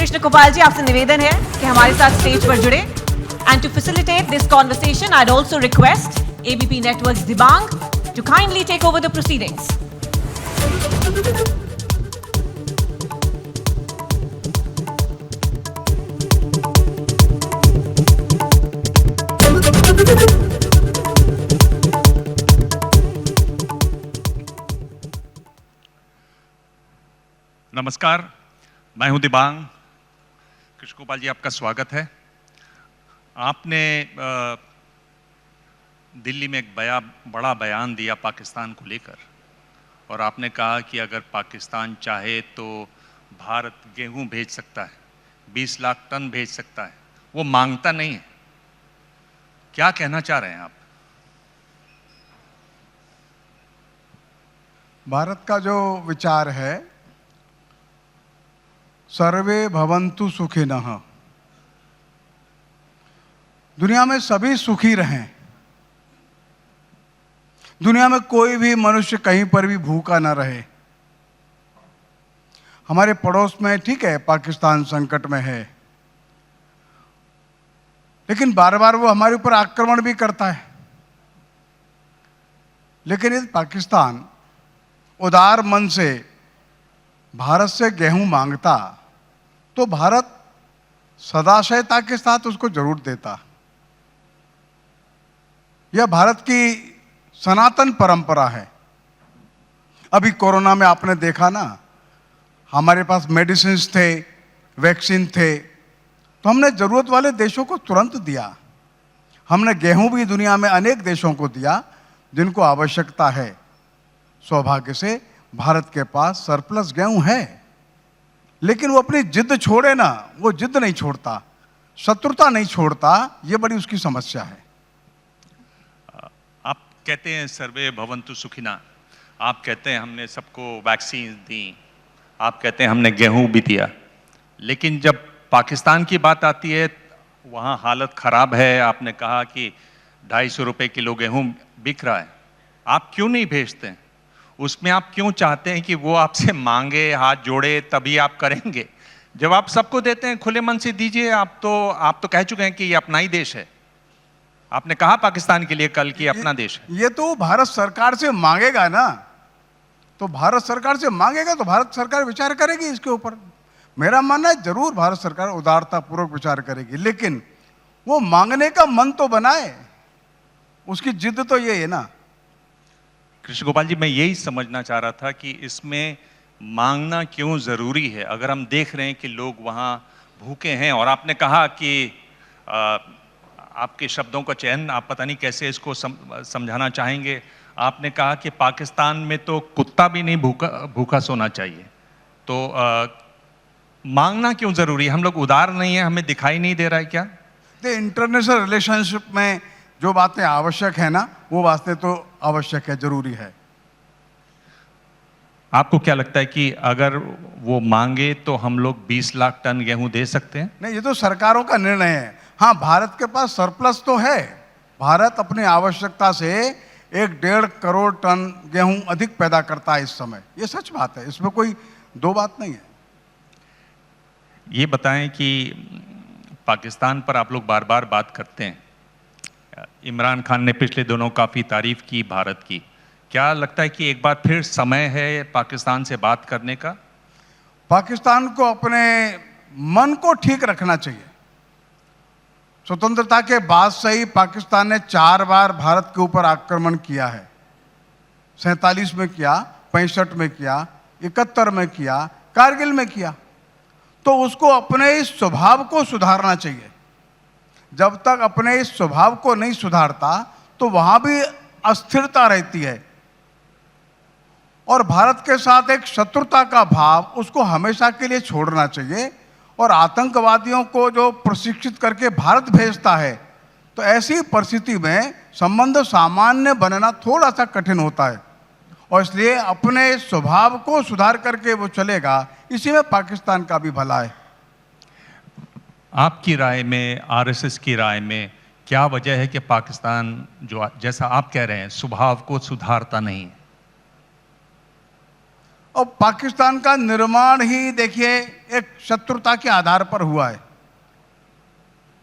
कृष्ण गोपाल जी, आपसे निवेदन है कि हमारे साथ स्टेज पर जुड़े। And to facilitate this conversation I also request ABP networks Dibang to kindly take over the proceedings. नमस्कार, मैं हूं दिबांग। कृष्ण गोपाल जी, आपका स्वागत है। आपने दिल्ली में एक बड़ा बयान दिया पाकिस्तान को लेकर, और आपने कहा कि अगर पाकिस्तान चाहे तो भारत गेहूं भेज सकता है, 20 लाख टन भेज सकता है, वो मांगता नहीं है। क्या कहना चाह रहे हैं आप? भारत का जो विचार है, सर्वे भवन्तु सुखिनः, दुनिया में सभी सुखी रहें। दुनिया में कोई भी मनुष्य कहीं पर भी भूखा ना रहे। हमारे पड़ोस में ठीक है, पाकिस्तान संकट में है, लेकिन बार बार वो हमारे ऊपर आक्रमण भी करता है। लेकिन यदि पाकिस्तान उदार मन से भारत से गेहूं मांगता तो भारत सदाशयता के साथ उसको जरूर देता। यह भारत की सनातन परंपरा है। अभी कोरोना में आपने देखा ना, हमारे पास मेडिसिन्स थे, वैक्सीन थे, तो हमने जरूरत वाले देशों को तुरंत दिया। हमने गेहूं भी दुनिया में अनेक देशों को दिया जिनको आवश्यकता है। सौभाग्य से भारत के पास सरप्लस गेहूं है, लेकिन वो अपनी जिद छोड़े ना, वो जिद नहीं छोड़ता, शत्रुता नहीं छोड़ता। ये बड़ी उसकी समस्या है। आप कहते हैं सर्वे भवन्तु सुखिना, आप कहते हैं हमने सबको वैक्सीन दी, आप कहते हैं हमने गेहूं भी दिया, लेकिन जब पाकिस्तान की बात आती है वहाँ हालत खराब है। आपने कहा कि 250 रुपये किलो गेहूं बिक रहा है, आप क्यों नहीं भेजते हैं? उसमें आप क्यों चाहते हैं कि वो आपसे मांगे, हाथ जोड़े, तभी आप करेंगे? जब आप सबको देते हैं खुले मन से दीजिए। आप तो कह चुके हैं कि ये अपना ही देश है। आपने कहा पाकिस्तान के लिए कल कि अपना देश है। ये तो भारत सरकार से मांगेगा ना, तो भारत सरकार से मांगेगा तो भारत सरकार विचार करेगी इसके ऊपर। मेरा मानना है जरूर भारत सरकार उदारता पूर्वक विचार करेगी, लेकिन वो मांगने का मन तो बनाए। उसकी जिद तो ये है ना। कृष्ण गोपाल जी, मैं यही समझना चाह रहा था कि इसमें मांगना क्यों जरूरी है, अगर हम देख रहे हैं कि लोग वहाँ भूखे हैं। और आपने कहा कि आपके शब्दों का चयन आप पता नहीं कैसे इसको समझाना चाहेंगे। आपने कहा कि पाकिस्तान में तो कुत्ता भी नहीं भूखा सोना चाहिए। तो मांगना क्यों जरूरी है? हम लोग उदार नहीं है, हमें दिखाई नहीं दे रहा है क्या? इंटरनेशनल रिलेशनशिप में जो बातें आवश्यक है ना, वो बातें तो आवश्यक है, जरूरी है। आपको क्या लगता है कि अगर वो मांगे तो हम लोग 20 लाख टन गेहूं दे सकते हैं? नहीं, ये तो सरकारों का निर्णय है। हाँ, भारत के पास सरप्लस तो है। भारत अपनी आवश्यकता से 1.5 करोड़ टन गेहूं अधिक पैदा करता है इस समय। ये सच बात है, इसमें कोई दो बात नहीं है। ये बताएं कि पाकिस्तान पर आप लोग बार बार बात करते हैं। इमरान खान ने पिछले दिनों काफ़ी तारीफ की भारत की। क्या लगता है कि एक बार फिर समय है पाकिस्तान से बात करने का? पाकिस्तान को अपने मन को ठीक रखना चाहिए। स्वतंत्रता के बाद से ही पाकिस्तान ने 4 बार भारत के ऊपर आक्रमण किया है। 47 में किया, 65 में किया, 71 में किया, कारगिल में किया। तो उसको अपने इस स्वभाव को सुधारना चाहिए। जब तक अपने इस स्वभाव को नहीं सुधारता तो वहां भी अस्थिरता रहती है। और भारत के साथ एक शत्रुता का भाव, उसको हमेशा के लिए छोड़ना चाहिए। और आतंकवादियों को जो प्रशिक्षित करके भारत भेजता है, तो ऐसी परिस्थिति में संबंध सामान्य बनना थोड़ा सा कठिन होता है। और इसलिए अपने स्वभाव को सुधार करके वो चलेगा, इसी में पाकिस्तान का भी भला है। आपकी राय में, आरएसएस की राय में क्या वजह है कि पाकिस्तान जो जैसा आप कह रहे हैं स्वभाव को सुधारता नहीं है? और पाकिस्तान का निर्माण ही देखिए एक शत्रुता के आधार पर हुआ है।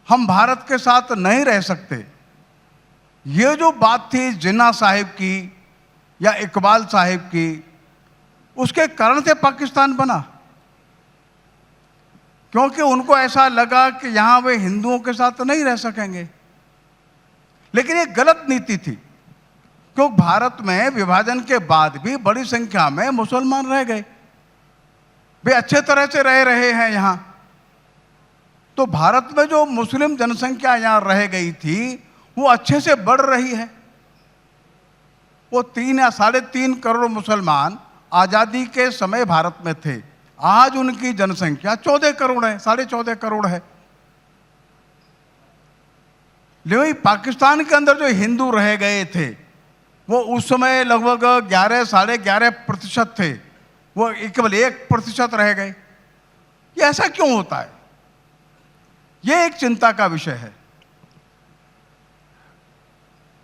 हम भारत के साथ नहीं रह सकते। ये जो बात थी जिन्ना साहिब की या इकबाल साहिब की, उसके कारण से पाकिस्तान बना, क्योंकि उनको ऐसा लगा कि यहां वे हिंदुओं के साथ नहीं रह सकेंगे। लेकिन ये गलत नीति थी, क्योंकि भारत में विभाजन के बाद भी बड़ी संख्या में मुसलमान रह गए, वे अच्छे तरह से रह रहे हैं यहां। तो भारत में जो मुस्लिम जनसंख्या यहां रह गई थी वो अच्छे से बढ़ रही है। वो 3 या 3.5 करोड़ मुसलमान आजादी के समय भारत में थे, आज उनकी जनसंख्या 14 करोड़ है, 14.5 करोड़ है। लेकिन पाकिस्तान के अंदर जो हिंदू रह गए थे वो उस समय लगभग 11 साढ़े 11% थे, वो केवल 1% रह गए। ये ऐसा क्यों होता है? ये एक चिंता का विषय है।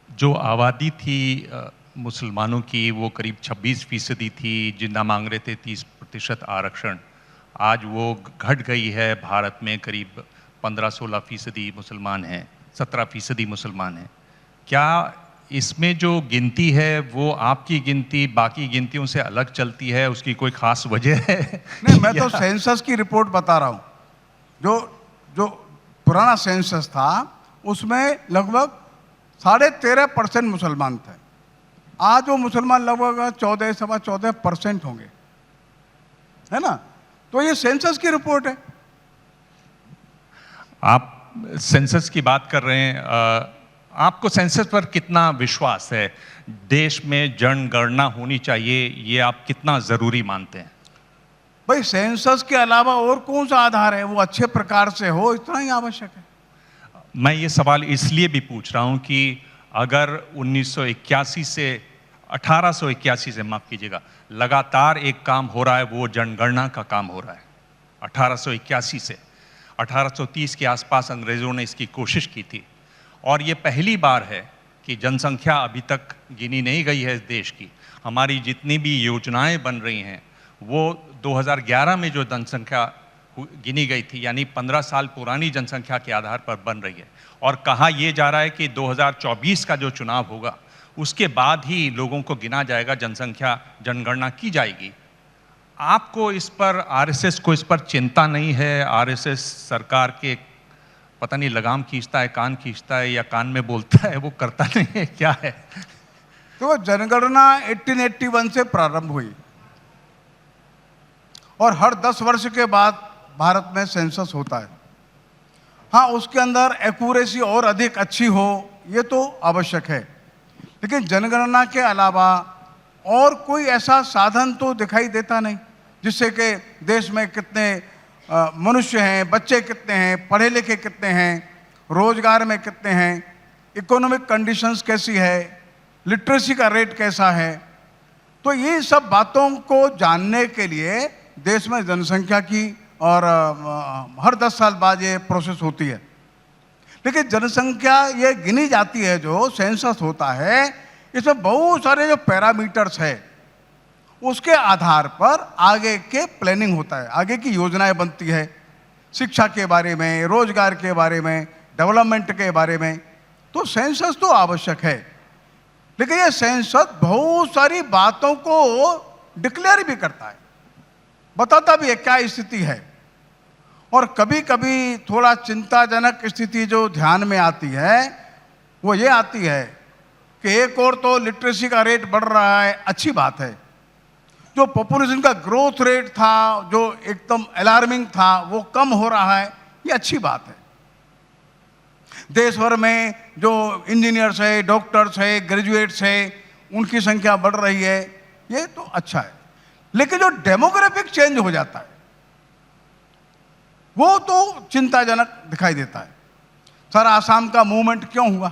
जो आबादी थी मुसलमानों की वो करीब 26% थी, जिन्ना मांग रहे थे 30% आरक्षण। आज वो घट गई है, भारत में करीब 15-16% मुसलमान हैं, 17% मुसलमान हैं। क्या इसमें जो गिनती है वो आपकी गिनती बाकी गिनतियों से अलग चलती है? उसकी कोई खास वजह है? नहीं, मैं तो सेंसस की रिपोर्ट बता रहा हूं। जो पुराना सेंसस था उसमें लगभग 13.5% मुसलमान थे। आज वो मुसलमान लगभग 14-14.25% होंगे, है ना? तो ये सेंसस की रिपोर्ट है। आप सेंसस की बात कर रहे हैं, आपको सेंसस पर कितना विश्वास है? देश में जनगणना होनी चाहिए, ये आप कितना जरूरी मानते हैं? भाई, सेंसस के अलावा और कौन सा आधार है? वो अच्छे प्रकार से हो, इतना ही आवश्यक है। मैं ये सवाल इसलिए भी पूछ रहा हूं कि अगर 1881 से माफ कीजिएगा, लगातार एक काम हो रहा है, वो जनगणना का काम हो रहा है 1881 से 1830 के आसपास अंग्रेजों ने इसकी कोशिश की थी, और ये पहली बार है कि जनसंख्या अभी तक गिनी नहीं गई है इस देश की। हमारी जितनी भी योजनाएं बन रही हैं वो 2011 में जो जनसंख्या गिनी गई थी, यानी 15 साल पुरानी जनसंख्या के आधार पर बन रही है। और कहा यह जा रहा है कि 2024 का जो चुनाव होगा उसके बाद ही लोगों को गिना जाएगा, जनसंख्या जनगणना की जाएगी। आपको इस पर, आरएसएस को इस पर चिंता नहीं है? आरएसएस सरकार के पता नहीं लगाम खींचता है, कान खींचता है, या कान में बोलता है, वो करता नहीं है, क्या है? तो जनगणना 1881 से प्रारंभ हुई और हर 10 वर्ष के बाद भारत में सेंसस होता है। हाँ, उसके अंदर एक्यूरेसी और अधिक अच्छी हो, ये तो आवश्यक है, लेकिन जनगणना के अलावा और कोई ऐसा साधन तो दिखाई देता नहीं जिससे कि देश में कितने मनुष्य हैं, बच्चे कितने हैं, पढ़े लिखे कितने हैं, रोजगार में कितने हैं, इकोनॉमिक कंडीशंस कैसी है, लिटरेसी का रेट कैसा है। तो ये सब बातों को जानने के लिए देश में जनसंख्या की और हर 10 साल बाद ये प्रोसेस होती है। लेकिन जनसंख्या ये गिनी जाती है, जो सेंसस होता है, इसमें बहुत सारे जो पैरामीटर्स है उसके आधार पर आगे के प्लानिंग होता है, आगे की योजनाएं बनती है, शिक्षा के बारे में, रोजगार के बारे में, डेवलपमेंट के बारे में। तो सेंसस तो आवश्यक है, लेकिन ये सेंसस बहुत सारी बातों को डिक्लेयर भी करता है, बताता भी है क्या स्थिति है। और कभी कभी थोड़ा चिंताजनक स्थिति जो ध्यान में आती है वो ये आती है कि एक और तो लिटरेसी का रेट बढ़ रहा है, अच्छी बात है। जो पॉपुलेशन का ग्रोथ रेट था, जो एकदम अलार्मिंग था, वो कम हो रहा है, ये अच्छी बात है। देश भर में जो इंजीनियर्स है, डॉक्टर्स है, ग्रेजुएट्स है, उनकी संख्या बढ़ रही है, ये तो अच्छा है। लेकिन जो डेमोग्राफिक चेंज हो जाता है वो तो चिंताजनक दिखाई देता है। सर, आसाम का मूवमेंट क्यों हुआ?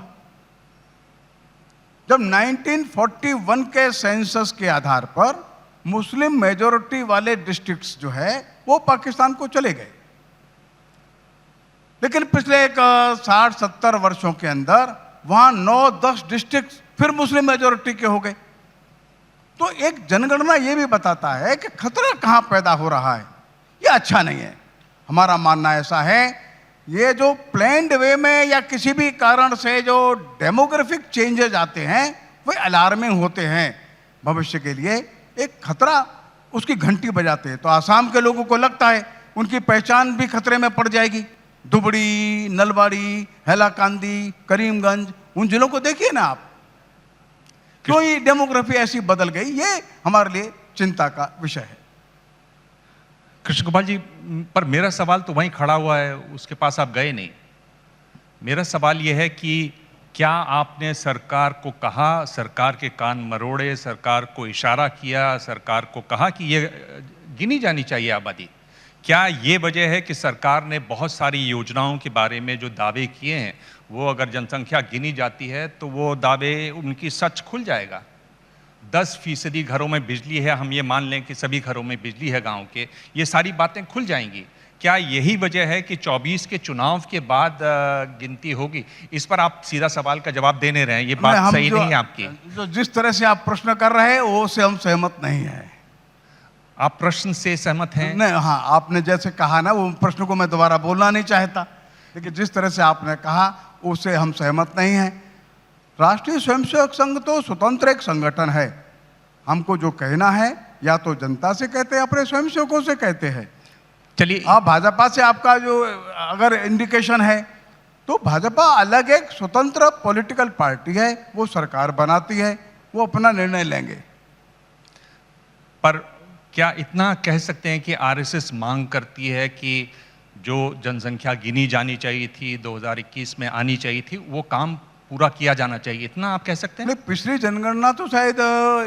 जब 1941 के सेंसस के आधार पर मुस्लिम मेजॉरिटी वाले डिस्ट्रिक्ट्स जो है वो पाकिस्तान को चले गए, लेकिन पिछले 60-70 वर्षों के अंदर वहां 9-10 डिस्ट्रिक्ट फिर मुस्लिम मेजॉरिटी के हो गए। तो एक जनगणना ये भी बताता है कि खतरा कहाँ पैदा हो रहा है, ये अच्छा नहीं है। हमारा मानना ऐसा है, ये जो प्लान्ड वे में या किसी भी कारण से जो डेमोग्राफिक चेंजेस आते हैं वे अलार्मिंग होते हैं, भविष्य के लिए एक खतरा उसकी घंटी बजाते हैं। तो आसाम के लोगों को लगता है उनकी पहचान भी खतरे में पड़ जाएगी। दुबड़ी, नलबाड़ी, हैलाकांदी, करीमगंज, उन जिलों को देखिए ना आप, क्यों ये डेमोग्राफी ऐसी बदल गई, ये हमारे लिए चिंता का विषय है। कृष्ण गोपाल जी, पर मेरा सवाल तो वहीं खड़ा हुआ है, उसके पास आप गए नहीं। मेरा सवाल यह है कि क्या आपने सरकार को कहा, सरकार के कान मरोड़े, सरकार को इशारा किया, सरकार को कहा कि ये गिनी जानी चाहिए आबादी? क्या ये वजह है कि सरकार ने बहुत सारी योजनाओं के बारे में जो दावे किए हैं, वो अगर जनसंख्या गिनी जाती है तो वो दावे उनकी सच खुल जाएगा? 10% घरों में बिजली है, हम ये मान लें कि सभी घरों में बिजली है गांव के, ये सारी बातें खुल जाएंगी। क्या यही वजह है कि 24 के चुनाव के बाद गिनती होगी? इस पर आप सीधा सवाल का जवाब देने रहे हैं, ये बात सही नहीं है आपकी। जो जिस तरह से आप प्रश्न कर रहे हैं वो से हम सहमत नहीं है। आप प्रश्न से सहमत हैं? नहीं, हाँ, आपने जैसे कहा ना, वो प्रश्न को मैं दोबारा बोलना नहीं चाहता, लेकिन जिस तरह से आपने कहा उससे हम सहमत नहीं हैं। राष्ट्रीय स्वयंसेवक संघ तो स्वतंत्र एक संगठन है। हमको जो कहना है या तो जनता से कहते हैं, अपने स्वयंसेवकों से कहते हैं। चलिए, आप भाजपा से आपका जो अगर इंडिकेशन है तो भाजपा अलग एक स्वतंत्र पॉलिटिकल पार्टी है, वो सरकार बनाती है, वो अपना निर्णय लेंगे। पर क्या इतना कह सकते हैं कि आरएसएस मांग करती है कि जो जनसंख्या गिनी जानी चाहिए थी, 2021 में आनी चाहिए थी, वो काम पूरा किया जाना चाहिए, इतना आप कह सकते हैं? नहीं, पिछली जनगणना तो शायद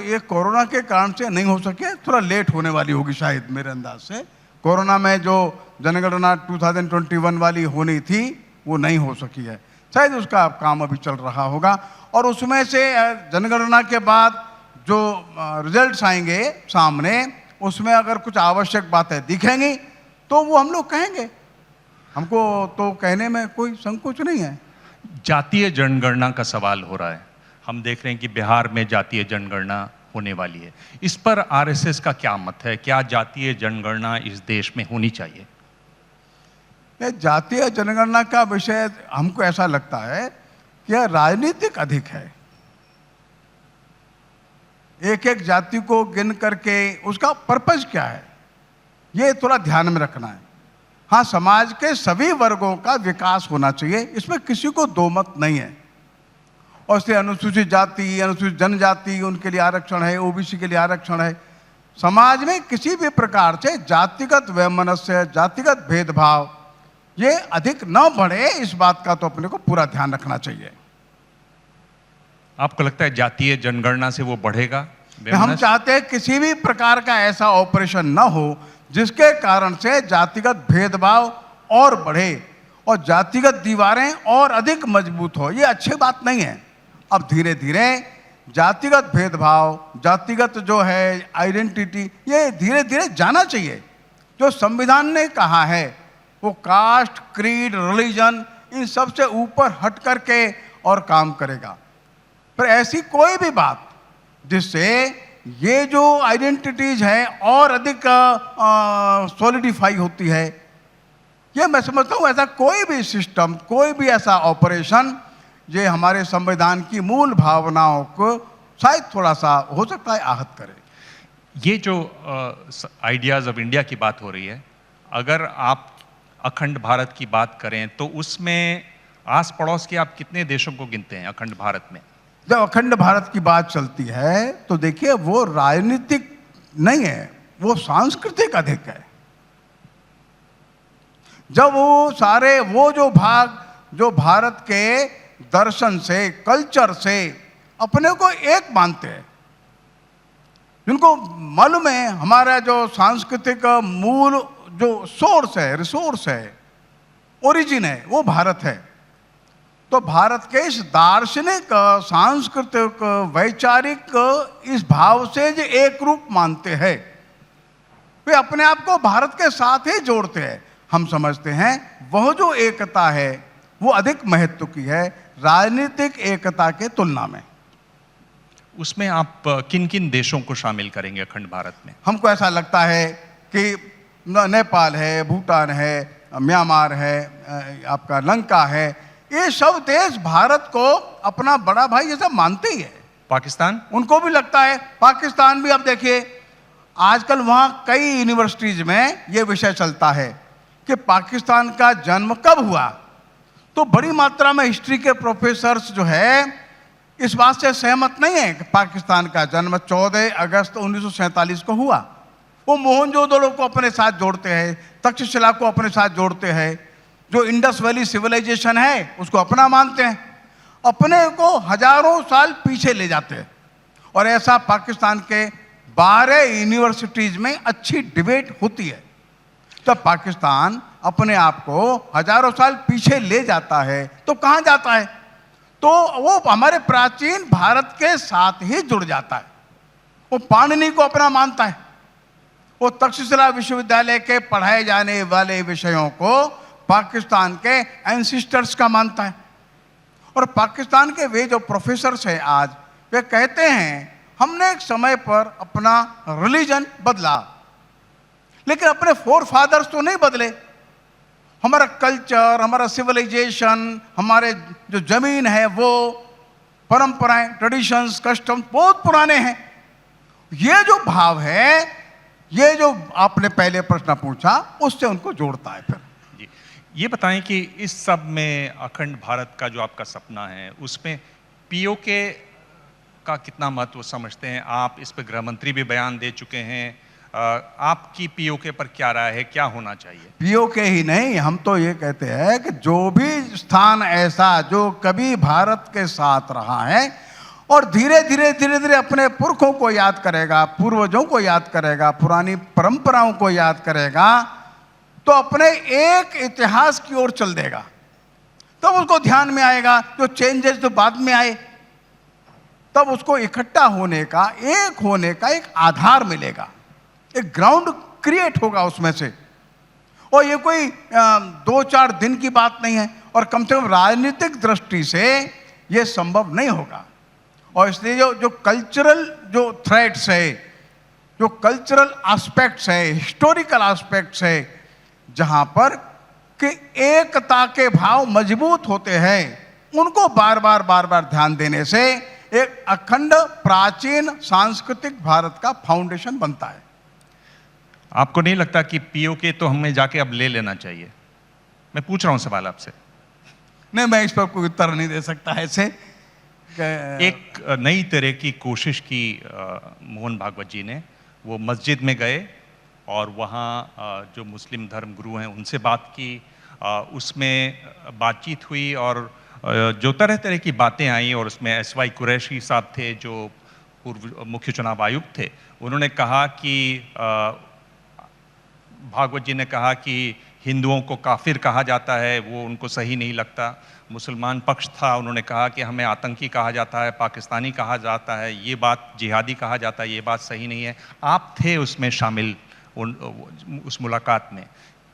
ये कोरोना के कारण से नहीं हो सके, थोड़ा लेट होने वाली होगी शायद, मेरे अंदाज से। कोरोना में जो जनगणना 2021 वाली होनी थी वो नहीं हो सकी है, शायद उसका काम अभी चल रहा होगा। और उसमें से जनगणना के बाद जो रिजल्ट्स आएंगे सामने, उसमें अगर कुछ आवश्यक बातें दिखेंगी तो वो हम लोग कहेंगे, हमको तो कहने में कोई संकोच नहीं है। जातीय जनगणना का सवाल हो रहा है, हम देख रहे हैं कि बिहार में जातीय जनगणना होने वाली है, इस पर आरएसएस का क्या मत है? क्या जातीय जनगणना इस देश में होनी चाहिए? जातीय जनगणना का विषय हमको ऐसा लगता है कि यह राजनीतिक अधिक है। एक एक जाति को गिन करके उसका पर्पज क्या है, ये थोड़ा ध्यान में रखना है। हाँ, समाज के सभी वर्गों का विकास होना चाहिए, इसमें किसी को दो मत नहीं है। और इसलिए अनुसूचित जाति, अनुसूचित जनजाति, उनके लिए आरक्षण है, ओबीसी के लिए आरक्षण है। समाज में किसी भी प्रकार से जातिगत वैमनस्य, जातिगत भेदभाव ये अधिक न बढ़े, इस बात का तो अपने को पूरा ध्यान रखना चाहिए। आपको लगता है जातीय जनगणना से वो बढ़ेगा? हम चाहते हैं किसी भी प्रकार का ऐसा ऑपरेशन न हो जिसके कारण से जातिगत भेदभाव और बढ़े और जातिगत दीवारें और अधिक मजबूत हो, ये अच्छी बात नहीं है। अब धीरे धीरे जातिगत भेदभाव, जातिगत जो है आइडेंटिटी, ये धीरे धीरे जाना चाहिए। जो संविधान ने कहा है वो कास्ट, क्रीड, रिलीजन, इन सब से ऊपर हट करके और काम करेगा। पर ऐसी कोई भी बात जिससे ये जो आइडेंटिटीज है और अधिक सॉलिडिफाई होती है, ये मैं समझता हूँ ऐसा कोई भी सिस्टम, कोई भी ऐसा ऑपरेशन ये हमारे संविधान की मूल भावनाओं को शायद थोड़ा सा हो सकता है आहत करे। ये जो आइडियाज़ ऑफ इंडिया की बात हो रही है, अगर आप अखंड भारत की बात करें तो उसमें आस पड़ोस के आप कितने देशों को गिनते हैं अखंड भारत में? जब अखंड भारत की बात चलती है तो देखिए वो राजनीतिक नहीं है, वो सांस्कृतिक अधिक है। जब वो सारे वो जो भाग जो भारत के दर्शन से, कल्चर से अपने को एक मानते हैं, जिनको मालूम है हमारा जो सांस्कृतिक मूल जो सोर्स है, रिसोर्स है, ओरिजिन है, वो भारत है। तो भारत के इस दार्शनिक, सांस्कृतिक, वैचारिक इस भाव से जो एक रूप मानते हैं, वे अपने आप को भारत के साथ ही जोड़ते हैं। हम समझते हैं वह जो एकता है वो अधिक महत्व की है राजनीतिक एकता के तुलना में। उसमें आप किन किन देशों को शामिल करेंगे अखंड भारत में? हमको ऐसा लगता है कि नेपाल है, भूटान है, म्यांमार है, आपका लंका है, ये सब देश भारत को अपना बड़ा भाई जैसा मानते ही है। पाकिस्तान? उनको भी लगता है। पाकिस्तान भी, अब देखिए आजकल वहाँ कई यूनिवर्सिटीज में ये विषय चलता है कि पाकिस्तान का जन्म कब हुआ। तो बड़ी मात्रा में हिस्ट्री के प्रोफेसर्स जो है इस बात से सहमत नहीं है कि पाकिस्तान का जन्म 14 अगस्त 1947 को हुआ। वो मोहनजोदड़ो को अपने साथ जोड़ते हैं, तक्षशिला को अपने साथ जोड़ते हैं, जो इंडस वैली सिविलाइजेशन है उसको अपना मानते हैं, अपने को हजारों साल पीछे ले जाते हैं। और ऐसा पाकिस्तान के 12 यूनिवर्सिटीज में अच्छी डिबेट होती है। तब पाकिस्तान अपने आप को हजारों साल पीछे ले जाता है तो कहाँ जाता है? तो वो हमारे प्राचीन भारत के साथ ही जुड़ जाता है। वो पाणिनि को अपना मानता है, वो तक्षशिला विश्वविद्यालय के पढ़ाए जाने वाले विषयों को पाकिस्तान के एंसिस्टर्स का मानता है। और पाकिस्तान के वे जो प्रोफेसर्स हैं आज, वे कहते हैं हमने एक समय पर अपना रिलीजन बदला, लेकिन अपने फोर फादर्स तो नहीं बदले। हमारा कल्चर, हमारा सिविलाइजेशन, हमारे जो जमीन है, वो परंपराएं, ट्रेडिशंस, कस्टम बहुत पुराने हैं। ये जो भाव है, ये जो आपने पहले प्रश्न पूछा, उससे उनको जोड़ता है। फिर जी, ये बताएं कि इस सब में अखंड भारत का जो आपका सपना है, उसमें पीओके का कितना महत्व समझते हैं आप? इस पर गृह मंत्री भी बयान दे चुके हैं। आपकी पीओके पर क्या राय है, क्या होना चाहिए? पीओके ही नहीं, हम तो ये कहते हैं कि जो भी स्थान ऐसा जो कभी भारत के साथ रहा है और धीरे धीरे अपने पुरखों को याद करेगा, पूर्वजों को याद करेगा, पुरानी परंपराओं को याद करेगा, तो अपने एक इतिहास की ओर चल देगा। तब उसको ध्यान में आएगा जो चेंजेस तो बाद में आए, तब उसको इकट्ठा होने का, एक होने का एक आधार मिलेगा, एक ग्राउंड क्रिएट होगा उसमें से। और ये कोई 2-4 दिन की बात नहीं है, और कम से कम राजनीतिक दृष्टि से ये संभव नहीं होगा। और इसलिए जो कल्चरल जो थ्रेड्स है, जो कल्चरल एस्पेक्ट्स है, हिस्टोरिकल एस्पेक्ट्स है, जहां पर कि एकता के भाव मजबूत होते हैं, उनको बार बार ध्यान देने से एक अखंड प्राचीन सांस्कृतिक भारत का फाउंडेशन बनता है। आपको नहीं लगता कि पीओके तो हमें जाके अब ले लेना चाहिए? मैं पूछ रहा हूं सवाल आपसे। नहीं, मैं इस पर कोई उत्तर नहीं दे सकता ऐसे। एक नई तरह की कोशिश की मोहन भागवत जी ने, वो मस्जिद में गए और वहाँ जो मुस्लिम धर्म गुरु हैं उनसे बात की, उसमें बातचीत हुई और जो तरह तरह की बातें आई, और उसमें SY कुरैशी साहब थे जो पूर्व मुख्य चुनाव आयुक्त थे। उन्होंने कहा कि भागवत जी ने कहा कि हिंदुओं को काफिर कहा जाता है, वो उनको सही नहीं लगता। मुसलमान पक्ष था, उन्होंने कहा कि हमें आतंकी कहा जाता है, पाकिस्तानी कहा जाता है, ये बात जिहादी कहा जाता है, ये बात सही नहीं है। आप थे उसमें शामिल उस मुलाकात में,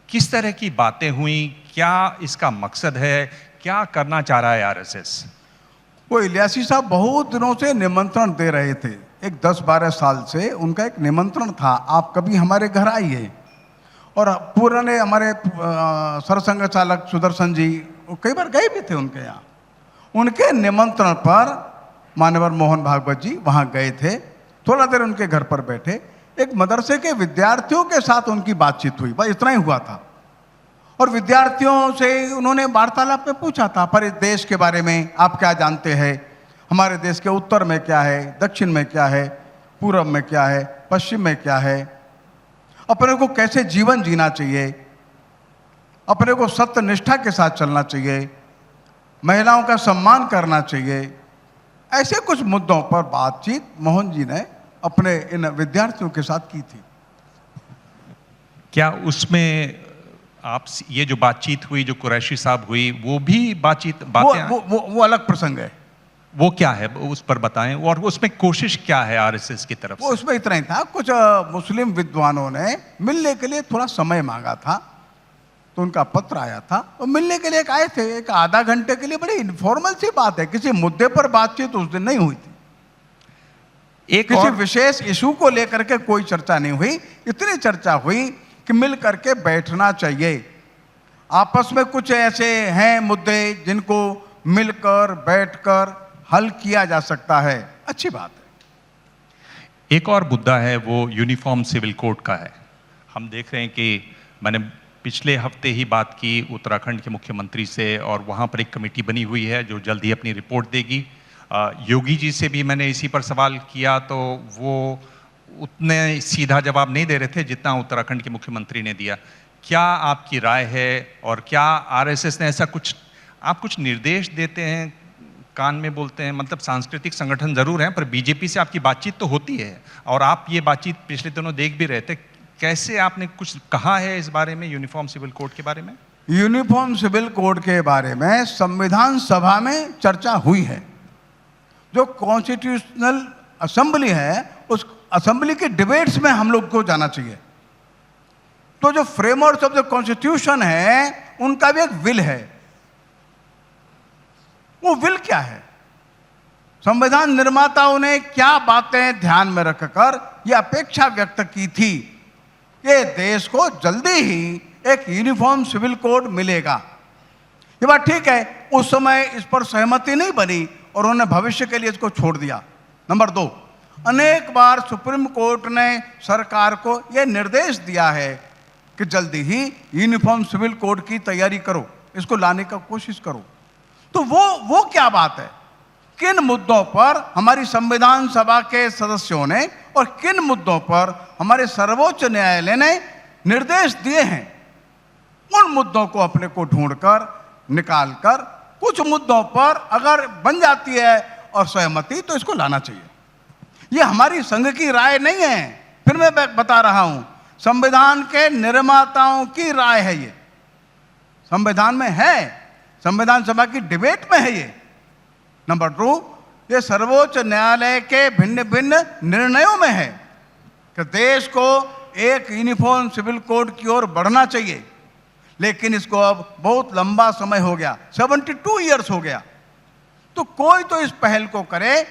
किस तरह की बातें हुई, क्या इसका मकसद है, क्या करना चाह रहा है RSS? वो इलियासी साहब बहुत दिनों से निमंत्रण दे रहे थे, एक 10-12 साल से उनका एक निमंत्रण था, आप कभी हमारे घर आइए। और पुराने हमारे सरसंघ चालक सुदर्शन जी कई बार गए भी थे उनके यहाँ। उनके निमंत्रण पर मान्यवर मोहन भागवत जी वहाँ गए थे, थोड़ा देर उनके घर पर बैठे, एक मदरसे के विद्यार्थियों के साथ उनकी बातचीत हुई, बस इतना ही हुआ था। और विद्यार्थियों से उन्होंने वार्तालाप में पूछा था, पर इस देश के बारे में आप क्या जानते हैं, हमारे देश के उत्तर में क्या है, दक्षिण में क्या है, पूर्व में क्या है, पश्चिम में क्या है, अपने को कैसे जीवन जीना चाहिए, अपने को सत्य निष्ठा के साथ चलना चाहिए, महिलाओं का सम्मान करना चाहिए। ऐसे कुछ मुद्दों पर बातचीत मोहन जी ने अपने इन विद्यार्थियों के साथ की थी। क्या उसमें आप ये जो बातचीत हुई, जो कुरैशी साहब हुई, वो भी बातें वो अलग प्रसंग है। वो क्या है, उस पर बताएं, और उसमें कोशिश क्या है RSS की तरफ से? वो उसमें इतना ही था, कुछ मुस्लिम विद्वानों ने मिलने के लिए थोड़ा समय मांगा था, तो उनका पत्र आया था, वो मिलने के लिए आए थे, एक आधा घंटे के लिए। बड़ी इनफॉर्मल सी बात है, किसी मुद्दे पर बातचीत उस दिन नहीं हुई थी। एक किसी और विशेष इशू को लेकर के कोई चर्चा नहीं हुई। इतनी चर्चा हुई कि मिल करके बैठना चाहिए। आपस में कुछ ऐसे हैं मुद्दे जिनको मिलकर बैठकर हल किया जा सकता है, अच्छी बात है। एक और मुद्दा है, वो यूनिफॉर्म सिविल कोड का है। हम देख रहे हैं कि मैंने पिछले हफ्ते ही बात की उत्तराखंड के मुख्यमंत्री से, और वहाँ पर एक कमेटी बनी हुई है जो जल्द ही अपनी रिपोर्ट देगी। योगी जी से भी मैंने इसी पर सवाल किया तो वो उतने सीधा जवाब नहीं दे रहे थे जितना उत्तराखंड के मुख्यमंत्री ने दिया। क्या आपकी राय है, और क्या आरएसएस ने ऐसा कुछ निर्देश देते हैं, कान में बोलते हैं? मतलब सांस्कृतिक संगठन जरूर हैं, पर बीजेपी से आपकी बातचीत तो होती है, और आप ये बातचीत पिछले दिनों देख भी रहे थे। कैसे आपने कुछ कहा है इस बारे में, यूनिफॉर्म सिविल कोड के बारे में? यूनिफॉर्म सिविल कोड के बारे में संविधान सभा में चर्चा हुई है। जो कॉन्स्टिट्यूशनल असेंबली है, उस असेंबली के डिबेट्स में हम लोग को जाना चाहिए। तो जो फ्रेमवर्क ऑफ द कॉन्स्टिट्यूशन है, उनका भी एक विल है। वो विल क्या है? संविधान निर्माताओं ने क्या बातें ध्यान में रखकर यह अपेक्षा व्यक्त की थी कि देश को जल्दी ही एक यूनिफॉर्म सिविल कोड मिलेगा। ये बात ठीक है, उस समय इस पर सहमति नहीं बनी और उन्होंने भविष्य के लिए इसको छोड़ दिया। नंबर 2, अनेक बार सुप्रीम कोर्ट ने सरकार को यह निर्देश दिया है कि जल्दी ही यूनिफॉर्म सिविल कोड की तैयारी करो, इसको लाने का कोशिश करो। तो वो क्या बात है? किन मुद्दों पर हमारी संविधान सभा के सदस्यों ने और किन मुद्दों पर हमारे सर्वोच्च न्यायालय ने निर्देश दिए हैं, उन मुद्दों को अपने को ढूंढकर निकालकर कुछ मुद्दों पर अगर बन जाती है और सहमति, तो इसको लाना चाहिए। ये हमारी संघ की राय नहीं है, फिर मैं बता रहा हूं, संविधान के निर्माताओं की राय है। ये संविधान में है, संविधान सभा की डिबेट में है ये। नंबर 2, ये सर्वोच्च न्यायालय के भिन्न भिन्न निर्णयों में है कि देश को एक यूनिफॉर्म सिविल कोड की ओर बढ़ना चाहिए। लेकिन इसको अब बहुत लंबा समय हो गया, 72 ईयर्स हो गया। तो कोई तो इस पहल को करे।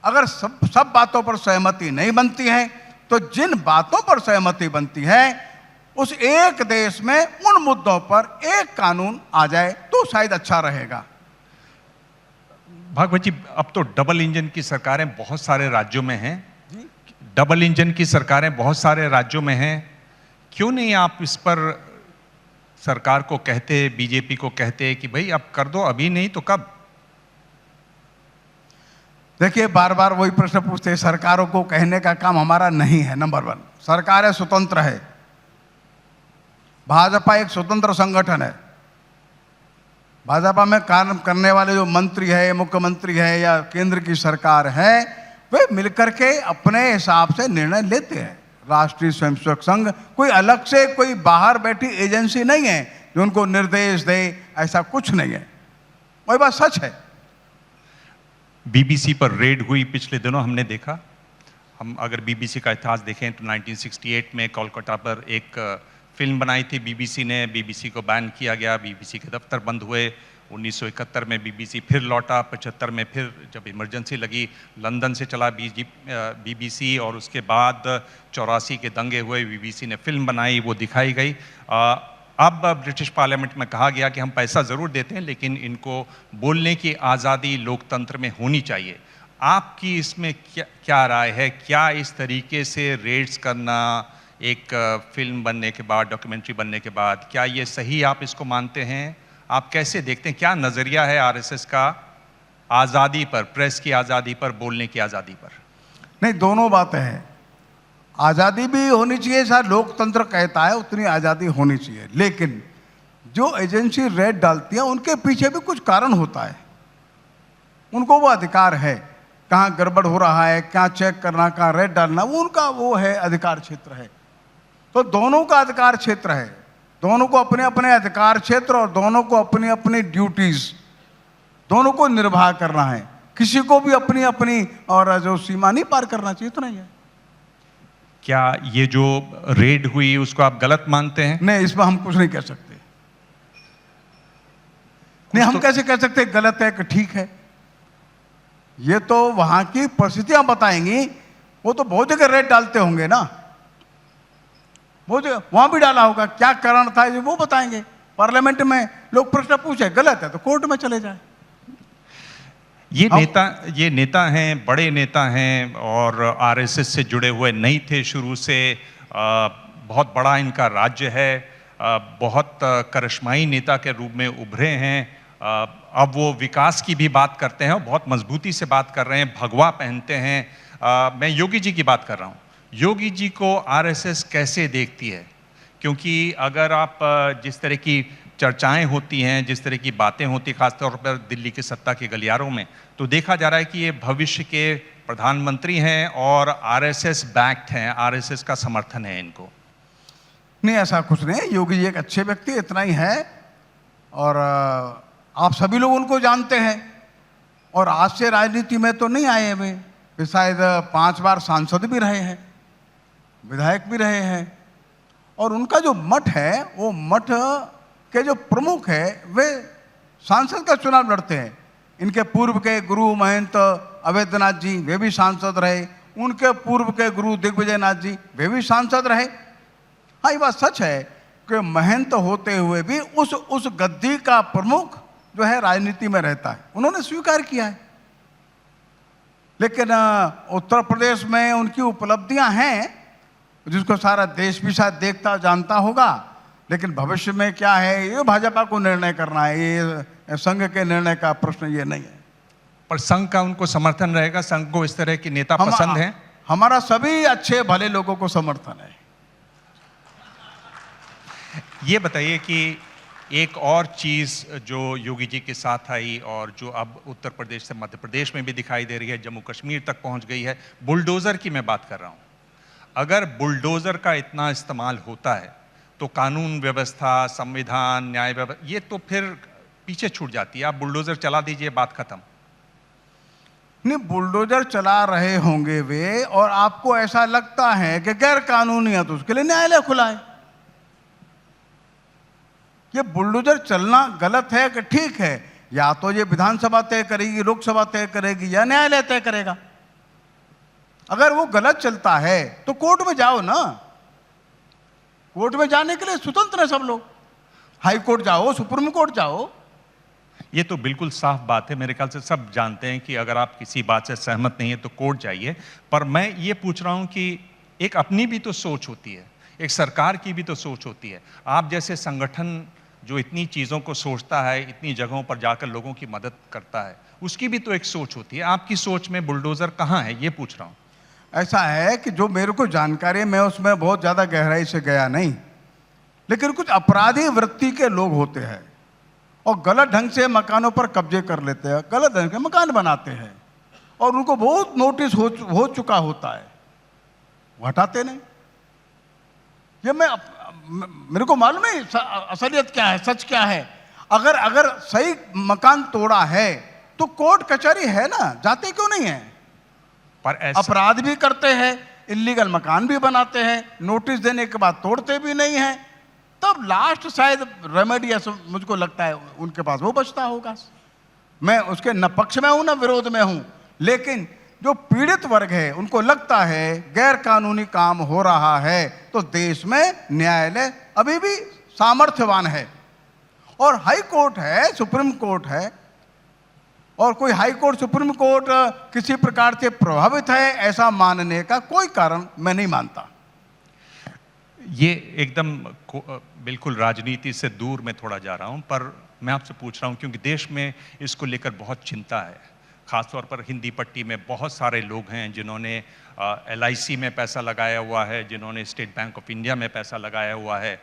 अगर सब बातों पर सहमति नहीं बनती है, तो जिन बातों पर सहमति बनती है, उस एक देश में उन मुद्दों पर एक कानून आ जाए तो शायद अच्छा रहेगा। भागवत जी, अब तो डबल इंजन की सरकारें बहुत सारे राज्यों में हैं। डबल इंजन की सरकारें बहुत सारे राज्यों में हैं। क्यों नहीं आप इस पर सरकार को कहते, बीजेपी को कहते कि भाई अब कर दो, अभी नहीं तो कब? देखिए, बार बार वही प्रश्न पूछते हैं। सरकारों को कहने का काम हमारा नहीं है। नंबर 1, सरकारें स्वतंत्र है। भाजपा एक स्वतंत्र संगठन है। भाजपा में काम करने वाले जो मंत्री है, मुख्यमंत्री है या केंद्र की सरकार है, वे मिलकर के अपने हिसाब से निर्णय लेते हैं। राष्ट्रीय स्वयंसेवक संघ कोई अलग से कोई बाहर बैठी एजेंसी नहीं है जो उनको निर्देश दे, ऐसा कुछ नहीं है। वही बात सच है। बीबीसी पर रेड हुई पिछले दिनों, हमने देखा। हम अगर बीबीसी का इतिहास देखें तो 1968 में कोलकाता पर एक फिल्म बनाई थी बीबीसी ने, बीबीसी को बैन किया गया, बीबीसी के दफ्तर बंद हुए। 1971 में बीबीसी फिर लौटा, 75 में फिर जब इमरजेंसी लगी लंदन से चला बीबीसी, और उसके बाद 84 के दंगे हुए, बीबीसी ने फिल्म बनाई, वो दिखाई गई। अब ब्रिटिश पार्लियामेंट में कहा गया कि हम पैसा ज़रूर देते हैं लेकिन इनको बोलने की आज़ादी लोकतंत्र में होनी चाहिए। आपकी इसमें क्या राय है? क्या इस तरीके से रेड्स करना एक फिल्म बनने के बाद, डॉक्यूमेंट्री बनने के बाद, क्या ये सही आप इसको मानते हैं? आप कैसे देखते हैं, क्या नज़रिया है आरएसएस का आज़ादी पर, प्रेस की आज़ादी पर, बोलने की आज़ादी पर? नहीं, दोनों बातें हैं। आज़ादी भी होनी चाहिए, शायद लोकतंत्र कहता है उतनी आज़ादी होनी चाहिए। लेकिन जो एजेंसी रेड डालती है उनके पीछे भी कुछ कारण होता है। उनको वो अधिकार है, कहाँ गड़बड़ हो रहा है, क्या चेक करना, कहाँ रेड डालना, वो उनका वो है, अधिकार क्षेत्र है। तो दोनों का अधिकार क्षेत्र है, दोनों को अपने अपने अधिकार क्षेत्र और दोनों को अपनी अपनी ड्यूटीज, दोनों को निर्वाह करना है। किसी को भी अपनी अपनी और जो सीमा नहीं पार करना चाहिए, तो नहीं है। क्या ये जो रेड हुई उसको आप गलत मानते हैं? नहीं, इसमें हम कुछ नहीं कह सकते। नहीं, हम कैसे कह सकते गलत है कि ठीक है? ये तो वहां की परिस्थितियां बताएंगी वो तो बहुत जगह रेट डालते होंगे ना, बहुत जगह वहां भी डाला होगा। क्या कारण था ये वो बताएंगे। पार्लियामेंट में लोग प्रश्न पूछे, गलत है तो कोर्ट में चले जाए। ये नेता हैं, बड़े नेता हैं और आरएसएस से जुड़े हुए नहीं थे शुरू से। बहुत बड़ा इनका राज्य है, बहुत करिश्माई नेता के रूप में उभरे हैं। अब वो विकास की भी बात करते हैं और बहुत मजबूती से बात कर रहे हैं, भगवा पहनते हैं। मैं योगी जी की बात कर रहा हूँ। योगी जी को आरएसएस कैसे देखती है? क्योंकि अगर आप जिस तरह की चर्चाएं होती हैं, जिस तरह की बातें होती, खासतौर पर दिल्ली की सत्ता के गलियारों में, तो देखा जा रहा है कि ये भविष्य के प्रधानमंत्री हैं और आरएसएस बैक्ड हैं, आरएसएस का समर्थन है इनको। नहीं, ऐसा कुछ नहीं। योगी जी एक अच्छे व्यक्ति, इतना ही है। और आप सभी लोग उनको जानते हैं और आज से राजनीति में तो नहीं आए हुए, वे शायद 5 बार सांसद भी रहे हैं, विधायक भी रहे हैं। और उनका जो मठ है, वो मठ के जो प्रमुख है वे सांसद का चुनाव लड़ते हैं। इनके पूर्व के गुरु महंत अवैधनाथ जी, वे भी सांसद रहे। उनके पूर्व के गुरु दिग्विजय नाथ जी, वे भी सांसद रहे। हाँ, ये बात सच है कि महंत होते हुए भी उस गद्दी का प्रमुख जो है राजनीति में रहता है, उन्होंने स्वीकार किया है। लेकिन उत्तर प्रदेश में उनकी उपलब्धियां हैं जिसको सारा देश भी शायद देखता जानता होगा। लेकिन भविष्य में क्या है ये भाजपा को निर्णय करना है, ये संघ के निर्णय का प्रश्न ये नहीं है। पर संघ का उनको समर्थन रहेगा? संघ को इस तरह के नेता पसंद हैं? हमारा सभी अच्छे भले लोगों को समर्थन है। ये बताइए कि एक और चीज़ जो योगी जी के साथ आई और जो अब उत्तर प्रदेश से मध्य प्रदेश में भी दिखाई दे रही है, जम्मू कश्मीर तक पहुंच गई है, बुलडोज़र की मैं बात कर रहा हूं। अगर बुलडोज़र का इतना इस्तेमाल होता है तो कानून व्यवस्था, संविधान, न्याय व्यवस्था ये तो फिर पीछे छूट जाती है। आप बुलडोज़र चला दीजिए, बात खत्म। नहीं, बुलडोज़र चला रहे होंगे वे, और आपको ऐसा लगता है कि गैर कानूनी है तो उसके लिए न्यायालय खुला है। ये बुलडोज़र चलना गलत है कि ठीक है, या तो ये विधानसभा तय करेगी, लोकसभा तय करेगी, या न्यायालय तय करेगा। अगर वो गलत चलता है तो कोर्ट में जाओ ना। कोर्ट में जाने के लिए स्वतंत्र है सब लोग। हाई कोर्ट जाओ, सुप्रीम कोर्ट जाओ। ये तो बिल्कुल साफ बात है, मेरे ख्याल से सब जानते हैं कि अगर आप किसी बात से सहमत नहीं है तो कोर्ट जाइए। पर मैं ये पूछ रहा हूं कि एक अपनी भी तो सोच होती है, एक सरकार की भी तो सोच होती है। आप जैसे संगठन जो इतनी चीज़ों को सोचता है, इतनी जगहों पर जाकर लोगों की मदद करता है, उसकी भी तो एक सोच होती है। आपकी सोच में बुलडोज़र कहाँ है, ये पूछ रहा हूँ। ऐसा है कि जो मेरे को जानकारी है, मैं उसमें बहुत ज़्यादा गहराई से गया नहीं, लेकिन कुछ अपराधी वृत्ति के लोग होते हैं और गलत ढंग से मकानों पर कब्जे कर लेते हैं, गलत ढंग से मकान बनाते हैं और उनको बहुत नोटिस हो चुका होता है, वो हटाते नहीं। ये मेरे को मालूम है असलियत क्या है, सच क्या है। अगर सही मकान तोड़ा है तो कोर्ट कचहरी है ना, जाते क्यों नहीं है? पर अपराध भी करते हैं, इल्लीगल मकान भी बनाते हैं, नोटिस देने के बाद तोड़ते भी नहीं हैं, तब लास्ट शायद रेमेडी मुझको लगता है उनके पास वो बचता होगा। मैं उसके न पक्ष में हूं न विरोध में हूं, लेकिन जो पीड़ित वर्ग है उनको लगता है गैर कानूनी काम हो रहा है तो देश में न्यायालय अभी भी सामर्थ्यवान है और हाई कोर्ट है, सुप्रीम कोर्ट है, और कोई हाई कोर्ट सुप्रीम कोर्ट किसी प्रकार से प्रभावित है ऐसा मानने का कोई कारण मैं नहीं मानता। ये एकदम बिल्कुल राजनीति से दूर मैं थोड़ा जा रहा हूं, पर मैं आपसे पूछ रहा हूं क्योंकि देश में इसको लेकर बहुत चिंता है। खासतौर पर हिंदी पट्टी में बहुत सारे लोग हैं जिन्होंने LIC में पैसा लगाया हुआ है, जिन्होंने स्टेट बैंक ऑफ इंडिया में पैसा लगाया हुआ है,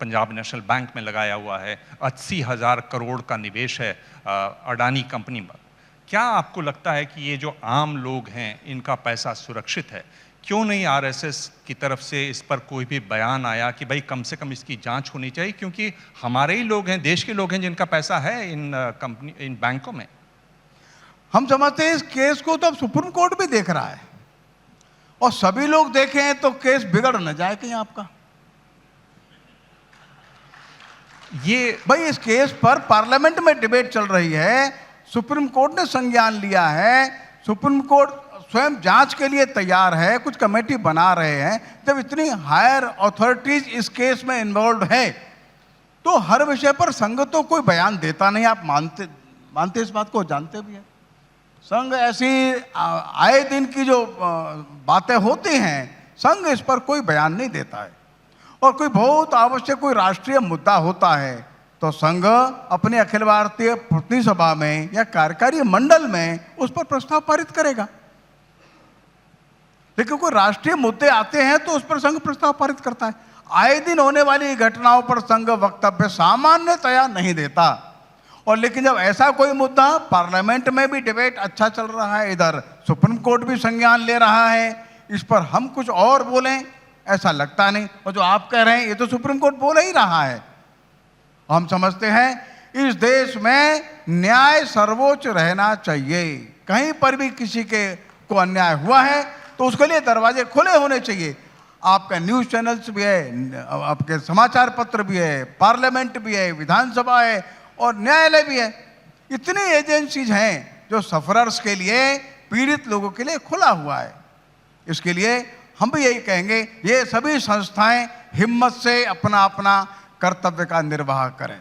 पंजाब नेशनल बैंक में लगाया हुआ है। 80,000 करोड़ का निवेश है अडानी कंपनी में। क्या आपको लगता है कि ये जो आम लोग हैं इनका पैसा सुरक्षित है? क्यों नहीं RSS की तरफ से इस पर कोई भी बयान आया कि भाई कम से कम इसकी जांच होनी चाहिए, क्योंकि हमारे ही लोग हैं, देश के लोग हैं जिनका पैसा है इन बैंकों में। हम समझते हैं इस केस को तो अब सुप्रीम कोर्ट भी देख रहा है और सभी लोग देखें तो केस बिगड़ न जाए कहीं आपका। ये भाई इस केस पर पार्लियामेंट में डिबेट चल रही है, सुप्रीम कोर्ट ने संज्ञान लिया है, सुप्रीम कोर्ट स्वयं जांच के लिए तैयार है, कुछ कमेटी बना रहे हैं, जब इतनी हायर अथॉरिटीज इस केस में इन्वॉल्व है, तो हर विषय पर संघ तो कोई बयान देता नहीं। आप मानते इस बात को, जानते भी हैं। संघ ऐसी आए दिन की जो बातें होती हैं, संघ इस पर कोई बयान नहीं देता है। और कोई बहुत आवश्यक कोई राष्ट्रीय मुद्दा होता है तो संघ अपने अखिल भारतीय प्रतिनिधि सभा में या कार्यकारी मंडल में उस पर प्रस्ताव पारित करेगा। लेकिन कोई राष्ट्रीय मुद्दे आते हैं तो उस पर संघ प्रस्ताव पारित करता है। आए दिन होने वाली घटनाओं पर संघ वक्तव्य सामान्यतया नहीं देता। और लेकिन जब ऐसा कोई मुद्दा, पार्लियामेंट में भी डिबेट अच्छा चल रहा है, इधर सुप्रीम कोर्ट भी संज्ञान ले रहा है, इस पर हम कुछ और बोलें ऐसा लगता नहीं। और जो आप कह रहे हैं ये तो सुप्रीम कोर्ट बोल ही रहा है। हम समझते हैं इस देश में न्याय सर्वोच्च रहना चाहिए। कहीं पर भी किसी को अन्याय हुआ है तो उसके लिए दरवाजे खुले होने चाहिए। आपका न्यूज़ चैनल्स भी है, आपके समाचार पत्र भी है, पार्लियामेंट भी है, विधानसभा है और न्यायालय भी है। इतनी एजेंसीज हैं जो सफरर्स के लिए, पीड़ित लोगों के लिए खुला हुआ है। इसके लिए हम भी यही कहेंगे, ये सभी संस्थाएं हिम्मत से अपना अपना कर्तव्य का निर्वाह करें।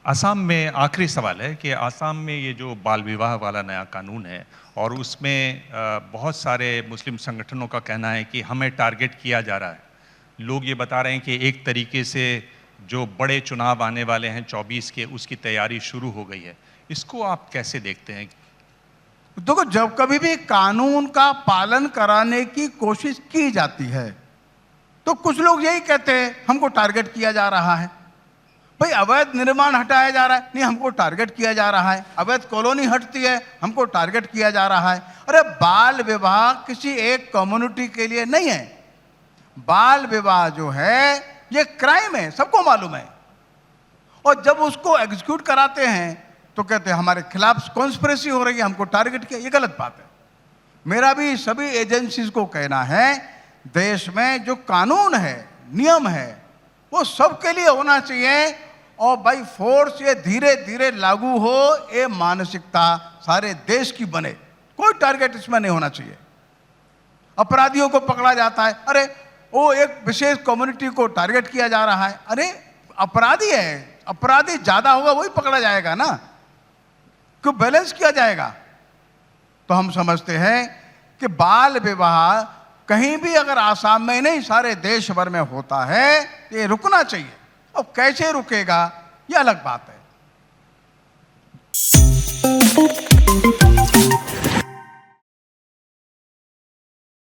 असम में आखिरी सवाल है कि असम में ये जो बाल विवाह वाला नया कानून है और उसमें बहुत सारे मुस्लिम संगठनों का कहना है कि हमें टारगेट किया जा रहा है। लोग ये बता रहे हैं कि एक तरीके से जो बड़े चुनाव आने वाले हैं 24 के, उसकी तैयारी शुरू हो गई है। इसको आप कैसे देखते हैं? देखो, जब कभी भी कानून का पालन कराने की कोशिश की जाती है तो कुछ लोग यही कहते हैं हमको टारगेट किया जा रहा है। भाई अवैध निर्माण हटाया जा रहा है, नहीं हमको टारगेट किया जा रहा है। अवैध कॉलोनी हटती है, हमको टारगेट किया जा रहा है। अरे बाल विवाह किसी एक कम्युनिटी के लिए नहीं है। बाल विवाह जो है ये क्राइम है, सबको मालूम है। और जब उसको एग्जीक्यूट कराते हैं तो कहते हैं हमारे खिलाफ कॉन्स्पिरेसी हो रही है, हमको टारगेट किया। ये गलत बात है। मेरा भी सभी एजेंसीज को कहना है, देश में जो कानून है, नियम है, वो सबके लिए होना चाहिए और बाई फोर्स ये धीरे धीरे लागू हो, ये मानसिकता सारे देश की बने। कोई टारगेट इसमें नहीं होना चाहिए। अपराधियों को पकड़ा जाता है, अरे वो एक विशेष कम्युनिटी को टारगेट किया जा रहा है। अरे अपराधी है, अपराधी ज्यादा होगा वही पकड़ा जाएगा ना, क्यों बैलेंस किया जाएगा। तो हम समझते हैं कि बाल विवाह कहीं भी अगर आसाम में नहीं सारे देश भर में होता है तो ये रुकना चाहिए। अब कैसे रुकेगा ये अलग बात है।